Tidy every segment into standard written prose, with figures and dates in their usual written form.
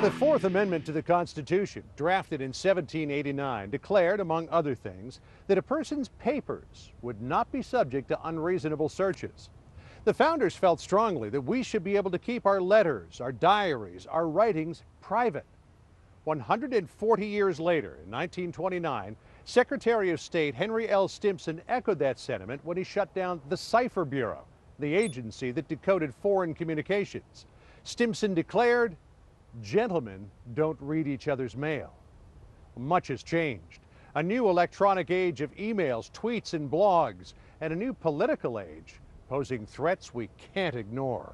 The Fourth Amendment to the Constitution, drafted in 1789, declared, among other things, that a person's papers would not be subject to unreasonable searches. The founders felt strongly that we should be able to keep our letters, our diaries, our writings private. 140 years later, in 1929, Secretary of State Henry L. Stimson echoed that sentiment when he shut down the Cipher Bureau, the agency that decoded foreign communications. Stimson declared, "Gentlemen don't read each other's mail." Much has changed. A new electronic age of emails, tweets, and blogs, and a new political age posing threats we can't ignore.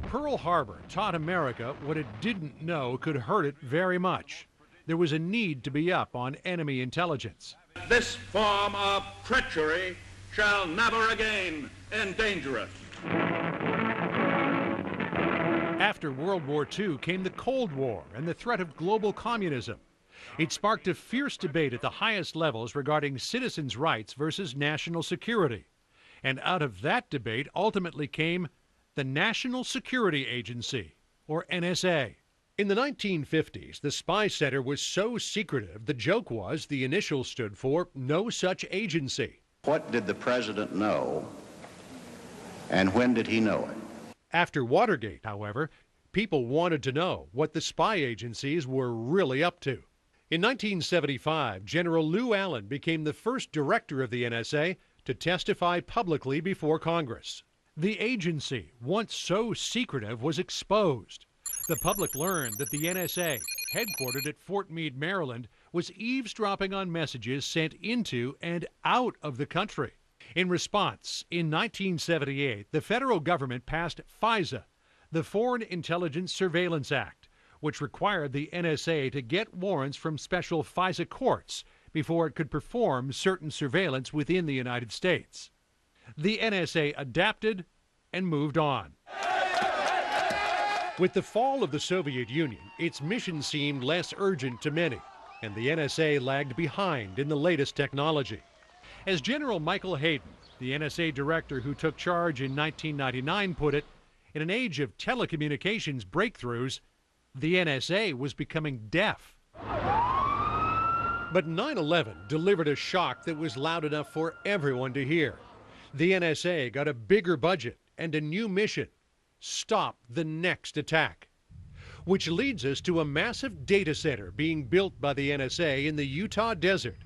Pearl Harbor taught America what it didn't know could hurt it very much. There was a need to be up on enemy intelligence. This form of treachery shall never again endanger us. After World War II came the Cold War and the threat of global communism. It sparked a fierce debate at the highest levels regarding citizens' rights versus national security. And out of that debate ultimately came the National Security Agency, or NSA. In the 1950s, the Spy Center was so secretive, the joke was the initials stood for no such agency. What did the president know, and when did he know it? After Watergate, however, people wanted to know what the spy agencies were really up to. In 1975, General Lew Allen became the first director of the NSA to testify publicly before Congress. The agency, once so secretive, was exposed. The public learned that the NSA, headquartered at Fort Meade, Maryland, was eavesdropping on messages sent into and out of the country. In response, in 1978, the federal government passed FISA, the Foreign Intelligence Surveillance Act, which required the NSA to get warrants from special FISA courts before it could perform certain surveillance within the United States. The NSA adapted and moved on. With the fall of the Soviet Union, its mission seemed less urgent to many, and the NSA lagged behind in the latest technology. As General Michael Hayden, the NSA director who took charge in 1999, put it, in an age of telecommunications breakthroughs, the NSA was becoming deaf. But 9/11 delivered a shock that was loud enough for everyone to hear. The NSA got a bigger budget and a new mission: stop the next attack. Which leads us to a massive data center being built by the NSA in the Utah desert.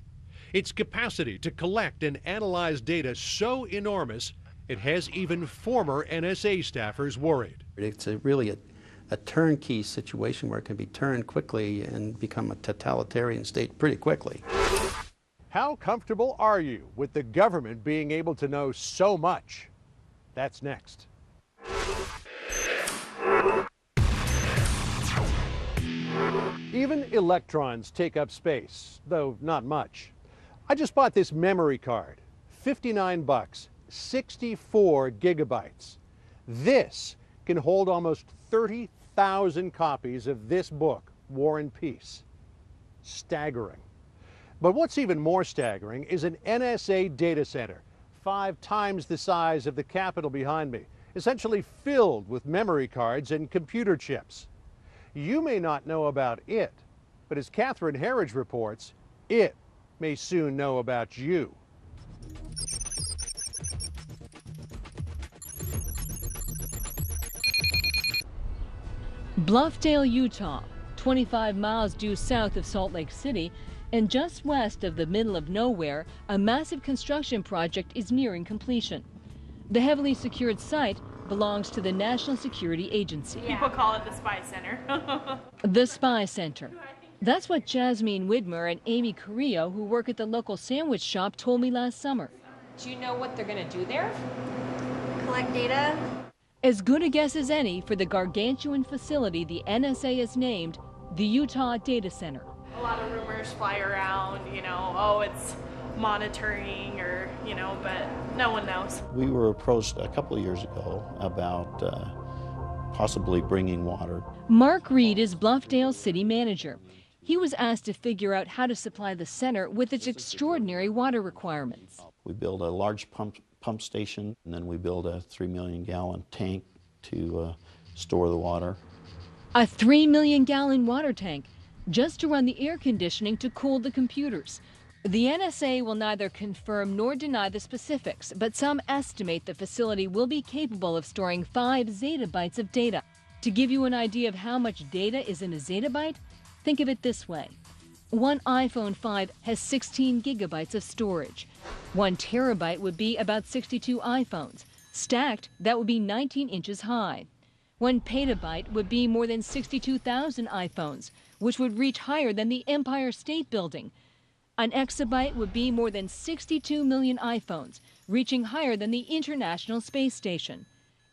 Its capacity to collect and analyze data so enormous, it has even former NSA staffers worried. It's really a turnkey situation where it can be turned quickly and become a totalitarian state pretty quickly. How comfortable are you with the government being able to know so much? That's next. Even electrons take up space, though not much. I just bought this memory card, 59 bucks, 64 gigabytes. This can hold almost 30,000 copies of this book, War and Peace. Staggering. But what's even more staggering is an NSA data center, 5 times the size of the Capitol behind me, essentially filled with memory cards and computer chips. You may not know about it, but as Catherine Herridge reports, it may soon know about you. Bluffdale, Utah, 25 miles due south of Salt Lake City, and just west of the middle of nowhere, a massive construction project is nearing completion. The heavily secured site belongs to the National Security Agency. People call it the Spy Center. The Spy Center. That's what Jasmine Widmer and Amy Carrillo, who work at the local sandwich shop, told me last summer. Do you know what they're going to do there? Collect data. As good a guess as any for the gargantuan facility the NSA has named the Utah Data Center. A lot of rumors fly around, oh, it's monitoring or, but no one knows. We were approached a couple of years ago about possibly bringing water. Mark Reed is Bluffdale's city manager. he was asked to figure out how to supply the center with its extraordinary water requirements. We build a large pump station, and then we build a 3 million gallon tank to store the water. A 3 million gallon water tank just to run the air conditioning to cool the computers. The NSA will neither confirm nor deny the specifics, but some estimate the facility will be capable of storing 5 zettabytes of data. To give you an idea of how much data is in a zettabyte, think of it this way. One iPhone 5 has 16 gigabytes of storage. 1 terabyte would be about 62 iPhones. Stacked, that would be 19 inches high. 1 petabyte would be more than 62,000 iPhones, which would reach higher than the Empire State Building. An exabyte would be more than 62 million iPhones, reaching higher than the International Space Station.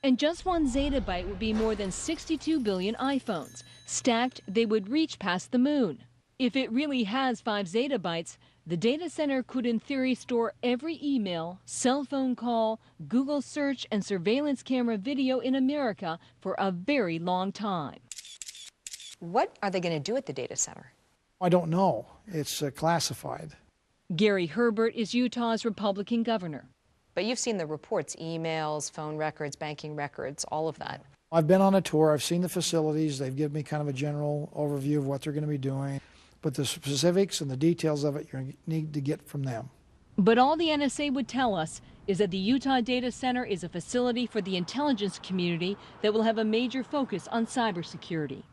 And just 1 zettabyte would be more than 62 billion iPhones. Stacked, they would reach past the moon. If it really has 5 zettabytes, the data center could in theory store every email, cell phone call, Google search, and surveillance camera video in America for a very long time. What are they going to do at the data center? I don't know. It's classified. Gary Herbert is Utah's Republican governor. But you've seen the reports, emails, phone records, banking records, all of that. I've been on a tour. I've seen the facilities. They've given me kind of a general overview of what they're going to be doing. But the specifics and the details of it, you need to get from them. But all the NSA would tell us is that the Utah Data Center is a facility for the intelligence community that will have a major focus on cybersecurity.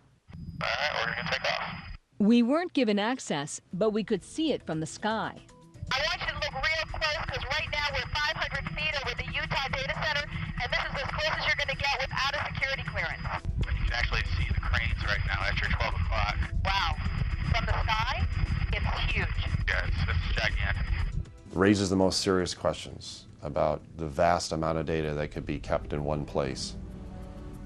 All right, we're going to take off. We weren't given access, but we could see it from the sky. I want you to look real close because right now we're 500 feet over the Utah Data Center, and this is as close as you're going to get without a security clearance. You can actually see the cranes right now after 12 o'clock. Wow. From the sky, it's huge. Yeah, it's gigantic. Raises the most serious questions about the vast amount of data that could be kept in one place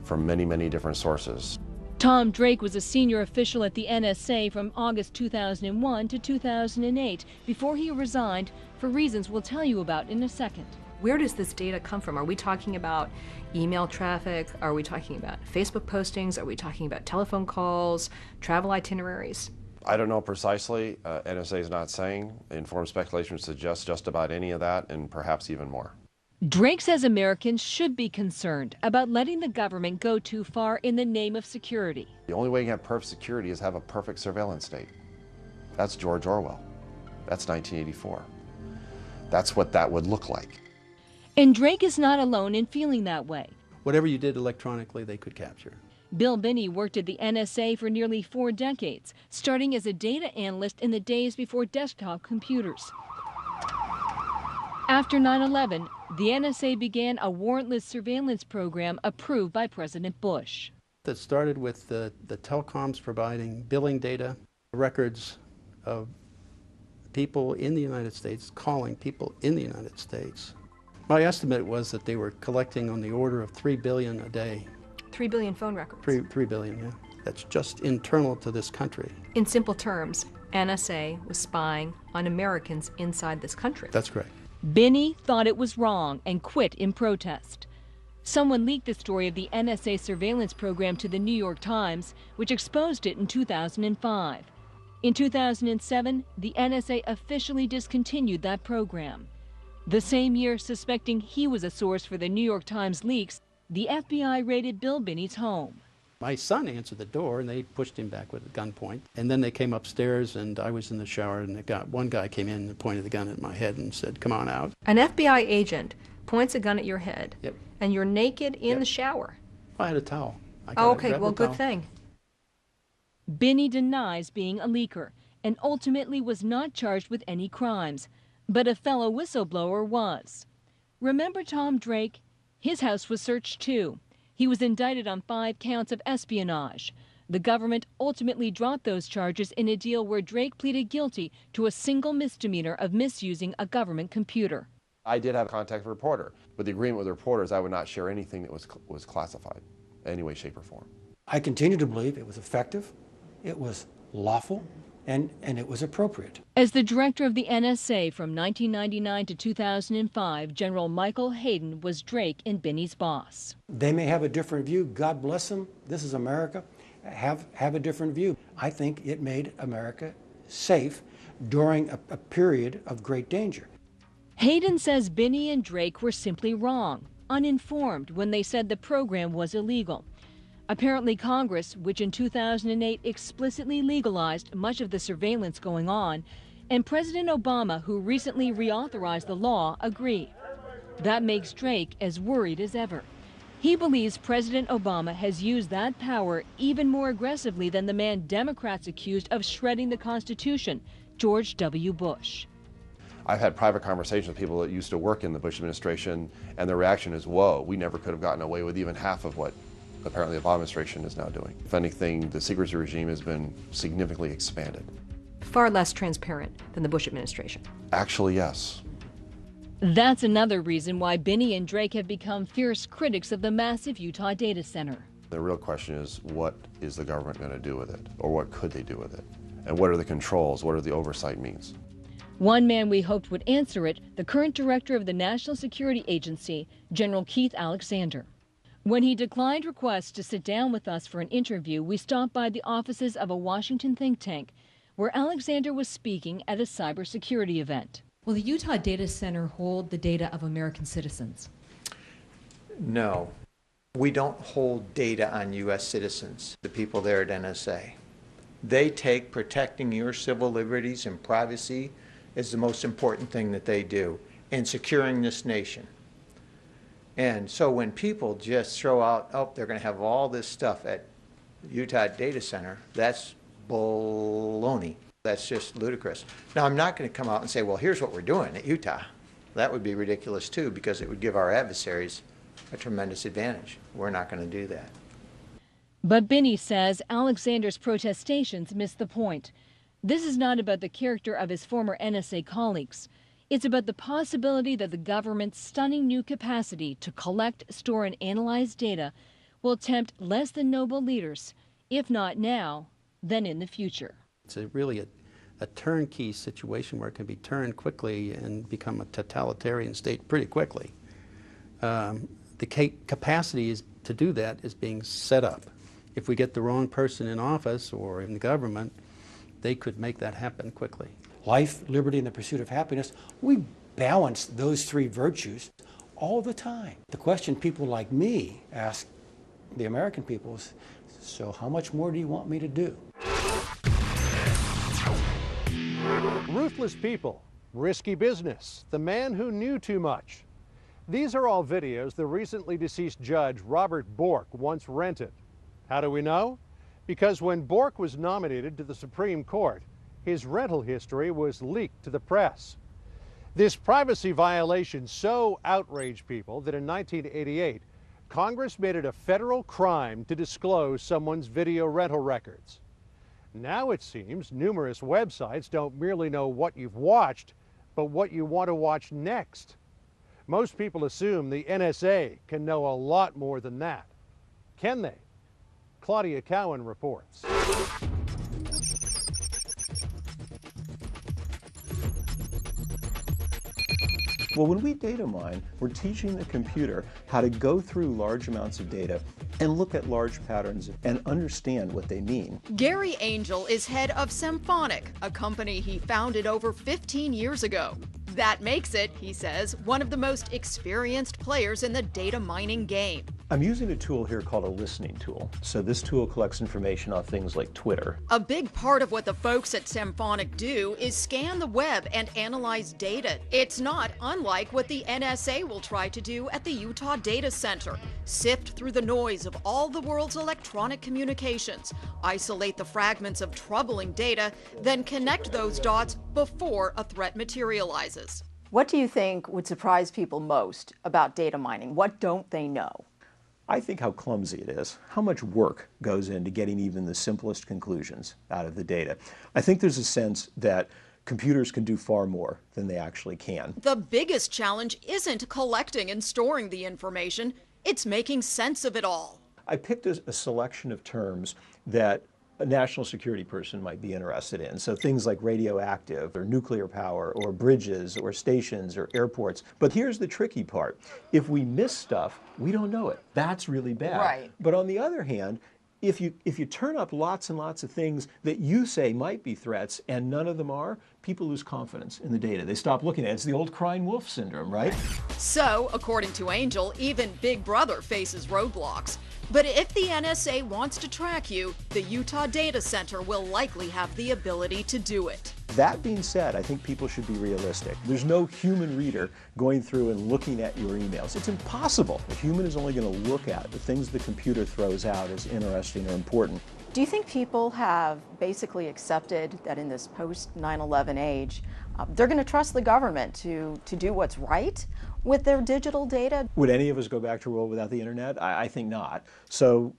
from many, many different sources. Tom Drake was a senior official at the NSA from August 2001 to 2008 before he resigned for reasons we'll tell you about in a second. Where does this data come from? Are we talking about email traffic? Are we talking about Facebook postings? Are we talking about telephone calls, travel itineraries? I don't know precisely. NSA is not saying. Informed speculation suggests just about any of that and perhaps even more. Drake says Americans should be concerned about letting the government go too far in the name of security. The only way you can have perfect security is have a perfect surveillance state. That's George Orwell. That's 1984. That's what that would look like. And Drake is not alone in feeling that way. Whatever you did electronically, they could capture. Bill Binney worked at the NSA for nearly 4 decades, starting as a data analyst in the days before desktop computers. After 9/11, the NSA began a warrantless surveillance program approved by President Bush. That started with the telecoms providing billing data, records of people in the United States, calling people in the United States. My estimate was that they were collecting on the order of 3 billion a day. 3 billion phone records. 3 billion, yeah. That's just internal to this country. In simple terms, NSA was spying on Americans inside this country. That's correct. Binney thought it was wrong and quit in protest. Someone leaked the story of the NSA surveillance program to the New York Times, which exposed it in 2005. In 2007, the NSA officially discontinued that program. The same year, suspecting he was a source for the New York Times leaks, the FBI raided Bill Binney's home. My son answered the door, and they pushed him back with a gunpoint. And then they came upstairs, and I was in the shower, and one guy came in and pointed the gun at my head and said, "Come on out." An FBI agent points a gun at your head, Yep. and you're naked in the shower. I had a towel. Oh, okay, well, good thing. Binney denies being a leaker and ultimately was not charged with any crimes, but a fellow whistleblower was. Remember Tom Drake? His house was searched too. He was indicted on 5 counts of espionage. The government ultimately dropped those charges in a deal where Drake pleaded guilty to a single misdemeanor of misusing a government computer. I did have contact with a reporter, but the agreement with the reporter is I would not share anything that was classified in any way, shape, or form. I continue to believe it was effective, it was lawful, and it was appropriate. As the director of the NSA from 1999 to 2005, General Michael Hayden was Drake and Binney's boss. They may have a different view. God bless them. This is America. have a different view. I think it made America safe during a period of great danger. Hayden says Binney and Drake were simply wrong, uninformed when they said the program was illegal. Apparently Congress, which in 2008 explicitly legalized much of the surveillance going on, and President Obama, who recently reauthorized the law, agree. That makes Drake as worried as ever. He believes President Obama has used that power even more aggressively than the man Democrats accused of shredding the Constitution, George W. Bush. I've had private conversations with people that used to work in the Bush administration, and their reaction is, whoa, we never could have gotten away with even half of what apparently the Obama administration is now doing. If anything, the secrecy regime has been significantly expanded. Far less transparent than the Bush administration. Actually, yes. That's another reason why Binney and Drake have become fierce critics of the massive Utah data center. The real question is, what is the government going to do with it? Or what could they do with it? And what are the controls? What are the oversight means? One man we hoped would answer it, the current director of the National Security Agency, General Keith Alexander. When he declined requests to sit down with us for an interview, we stopped by the offices of a Washington think tank, where Alexander was speaking at a cybersecurity event. Will the Utah Data Center hold the data of American citizens? No. We don't hold data on U.S. citizens, the people there at NSA. They take protecting your civil liberties and privacy as the most important thing that they do, and securing this nation. And so when people just throw out, oh, they're going to have all this stuff at Utah Data Center, that's baloney. That's just ludicrous. Now, I'm not going to come out and say, well, here's what we're doing at Utah. That would be ridiculous, too, because it would give our adversaries a tremendous advantage. We're not going to do that. But Binney says Alexander's protestations miss the point. This is not about the character of his former NSA colleagues. It's about the possibility that the government's stunning new capacity to collect, store, and analyze data will tempt less than noble leaders, if not now, then in the future. It's really a turnkey situation where it can be turned quickly and become a totalitarian state pretty quickly. The capacity to do that is being set up. If we get the wrong person in office or in the government, they could make that happen quickly. Life, liberty, and the pursuit of happiness, we balance those three virtues all the time. The question people like me ask the American people is, so how much more do you want me to do? Ruthless people, risky business, the man who knew too much. These are all videos the recently deceased judge Robert Bork once rented. How do we know? Because when Bork was nominated to the Supreme Court, his rental history was leaked to the press. This privacy violation so outraged people that in 1988, Congress made it a federal crime to disclose someone's video rental records. Now it seems numerous websites don't merely know what you've watched, but what you want to watch next. Most people assume the NSA can know a lot more than that. Can they? Claudia Cowan reports. Well, when we data mine, we're teaching the computer how to go through large amounts of data and look at large patterns and understand what they mean. Gary Angel is head of Symphonic, a company he founded over 15 years ago. That makes it, he says, one of the most experienced players in the data mining game. I'm using a tool here called a listening tool. So this tool collects information on things like Twitter. A big part of what the folks at Symphonic do is scan the web and analyze data. It's not unlike what the NSA will try to do at the Utah Data Center. Sift through the noise of all the world's electronic communications, isolate the fragments of troubling data, then connect those dots before a threat materializes. What do you think would surprise people most about data mining? What don't they know? I think how clumsy it is, how much work goes into getting even the simplest conclusions out of the data. I think there's a sense that computers can do far more than they actually can. The biggest challenge isn't collecting and storing the information, it's making sense of it all. I picked a selection of terms that a national security person might be interested in. So things like radioactive or nuclear power or bridges or stations or airports. But here's the tricky part. If we miss stuff, we don't know it. That's really bad. Right. But on the other hand, if you turn up lots and lots of things that you say might be threats and none of them are, people lose confidence in the data. They stop looking at it. It's the old crying wolf syndrome, right? So, according to Angel, even Big Brother faces roadblocks. But if the NSA wants to track you, the Utah Data Center will likely have the ability to do it. That being said, I think people should be realistic. There's no human reader going through and looking at your emails. It's impossible. A human is only going to look at the things the computer throws out as interesting or important. Do you think people have basically accepted that in this post-9/11 age, they're going to trust the government to do what's right with their digital data? Would any of us go back to a world without the internet? I think not. So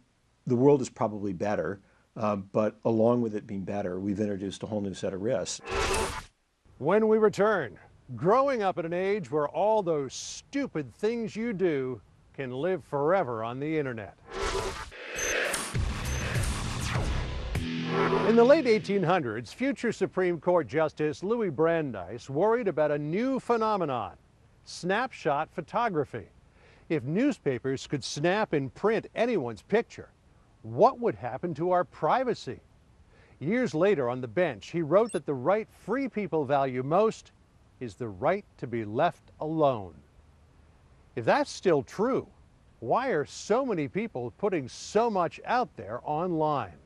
the world is probably better, but along with it being better, we've introduced a whole new set of risks. When we return, growing up at an age where all those stupid things you do can live forever on the internet. In the late 1800s, future Supreme Court Justice Louis Brandeis worried about a new phenomenon: snapshot photography. If newspapers could snap and print anyone's picture, what would happen to our privacy? Years later on the bench, he wrote that the right free people value most is the right to be left alone. If that's still true, why are so many people putting so much out there online?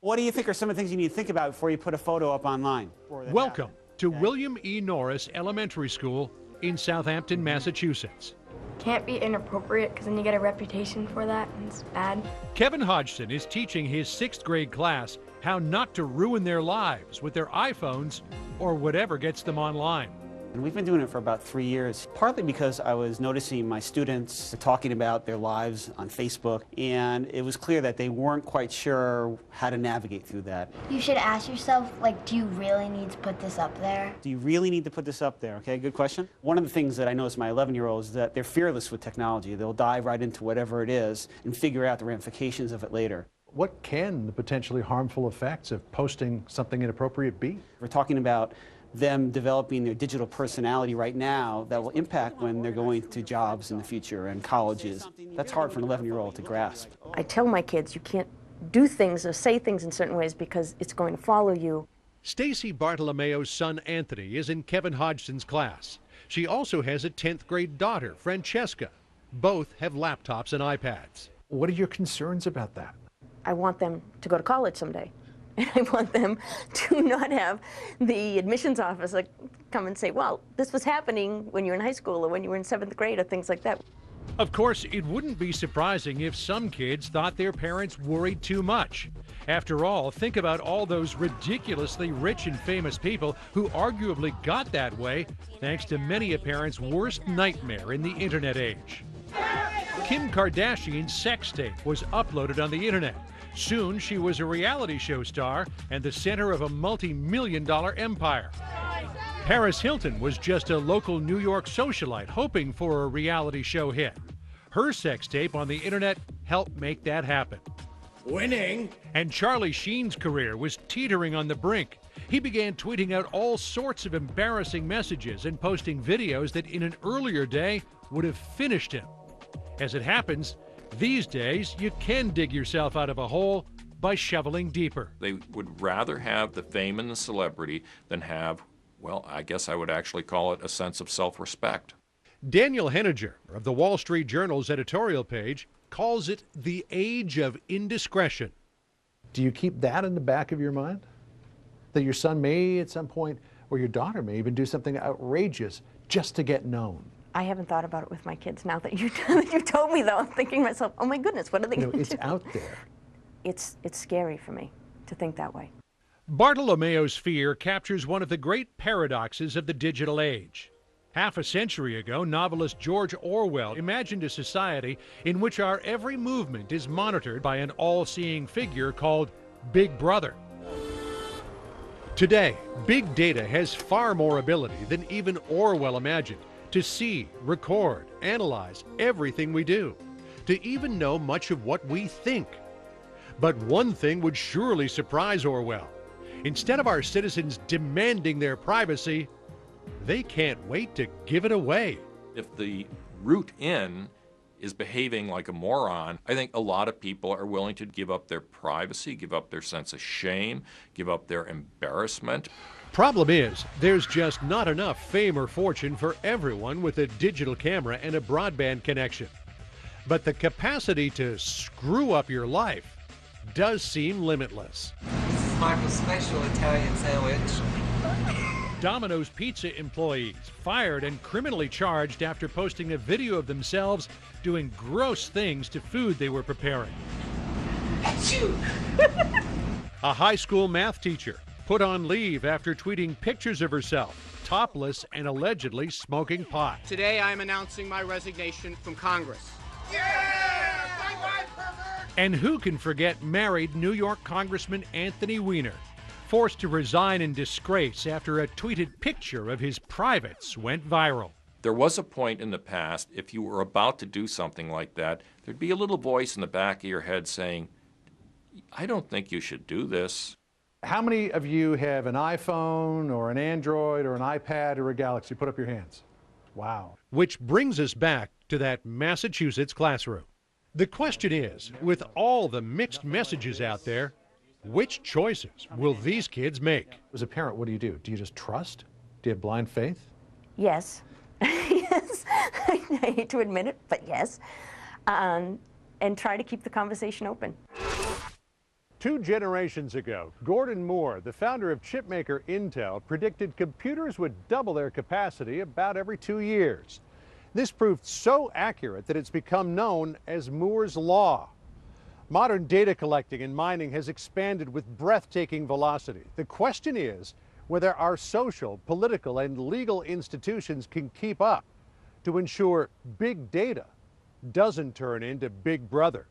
What do you think are some of the things you need to think about before you put a photo up online? Welcome to William E. Norris Elementary School in Southampton, Massachusetts. Can't be inappropriate because then you get a reputation for that and it's bad. Kevin Hodgson is teaching his 6th grade class how not to ruin their lives with their iPhones or whatever gets them online. And we've been doing it for about 3 years, partly because I was noticing my students talking about their lives on Facebook, and it was clear that they weren't quite sure how to navigate through that. You should ask yourself, like, do you really need to put this up there? Do you really need to put this up there? Okay, good question. One of the things that I noticed my 11-year-olds is that they're fearless with technology. They'll dive right into whatever it is and figure out the ramifications of it later. What can the potentially harmful effects of posting something inappropriate be? We're talking about them developing their digital personality right now that will impact when they're going to jobs in the future and colleges. That's hard for an 11-year-old to grasp. I tell my kids you can't do things or say things in certain ways because it's going to follow you. Stacy Bartolomeo's son Anthony is in Kevin Hodgson's class. She also has a 10th grade daughter, Francesca. Both have laptops and iPads. What are your concerns about that? I want them to go to college someday. And I want them to not have the admissions officer come and say, well, this was happening when you were in high school or when you were in 7th grade or things like that. Of course, it wouldn't be surprising if some kids thought their parents worried too much. After all, think about all those ridiculously rich and famous people who arguably got that way thanks to many a parent's worst nightmare in the internet age. Kim Kardashian's sex tape was uploaded on the internet. Soon, she was a reality show star and the center of a multi-million-dollar empire. Paris Hilton was just a local New York socialite hoping for a reality show hit. Her sex tape on the internet helped make that happen. Winning! And Charlie Sheen's career was teetering on the brink. He began tweeting out all sorts of embarrassing messages and posting videos that in an earlier day would have finished him. As it happens, these days, you can dig yourself out of a hole by shoveling deeper. They would rather have the fame and the celebrity than have, well, I guess I would actually call it a sense of self-respect. Daniel Henninger of the Wall Street Journal's editorial page calls it the age of indiscretion. Do you keep that in the back of your mind? That your son may at some point, or your daughter may even do something outrageous just to get known? I haven't thought about it with my kids. Now that you told me, though, I'm thinking to myself, oh my goodness, what are they going to do? It's out there. It's scary for me to think that way. Bartolomeo's fear captures one of the great paradoxes of the digital age. Half a century ago, novelist George Orwell imagined a society in which our every movement is monitored by an all-seeing figure called Big Brother. Today, big data has far more ability than even Orwell imagined to see, record, analyze everything we do, to even know much of what we think. But one thing would surely surprise Orwell. Instead of our citizens demanding their privacy, they can't wait to give it away. If the root in is behaving like a moron, I think a lot of people are willing to give up their privacy, give up their sense of shame, give up their embarrassment. Problem is, there's just not enough fame or fortune for everyone with a digital camera and a broadband connection. But the capacity to screw up your life does seem limitless. This is Michael's special Italian sandwich. Domino's Pizza employees fired and criminally charged after posting a video of themselves doing gross things to food they were preparing. A high school math teacher put on leave after tweeting pictures of herself, topless and allegedly smoking pot. Today I am announcing my resignation from Congress. And who can forget married New York Congressman Anthony Weiner, forced to resign in disgrace after a tweeted picture of his privates went viral. There was a point in the past, if you were about to do something like that, there'd be a little voice in the back of your head saying, I don't think you should do this. How many of you have an iPhone or an Android or an iPad or a Galaxy? Put up your hands. Wow. Which brings us back to that Massachusetts classroom. The question is, with all the mixed messages out there, which choices will these kids make? As a parent, what do? Do you just trust? Do you have blind faith? Yes. Yes. I hate to admit it, but yes. And try to keep the conversation open. 2 generations ago, Gordon Moore, the founder of chipmaker Intel, predicted computers would double their capacity about every 2 years. This proved so accurate that it's become known as Moore's Law. Modern data collecting and mining has expanded with breathtaking velocity. The question is whether our social, political, and legal institutions can keep up to ensure big data doesn't turn into Big Brother.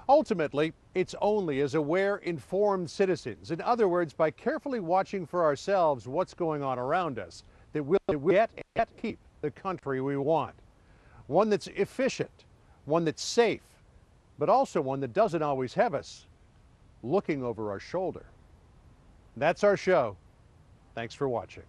Ultimately, it's only as aware, informed citizens, in other words, by carefully watching for ourselves what's going on around us, that we'll yet keep the country we want. One that's efficient, one that's safe, but also one that doesn't always have us looking over our shoulder. That's our show. Thanks for watching.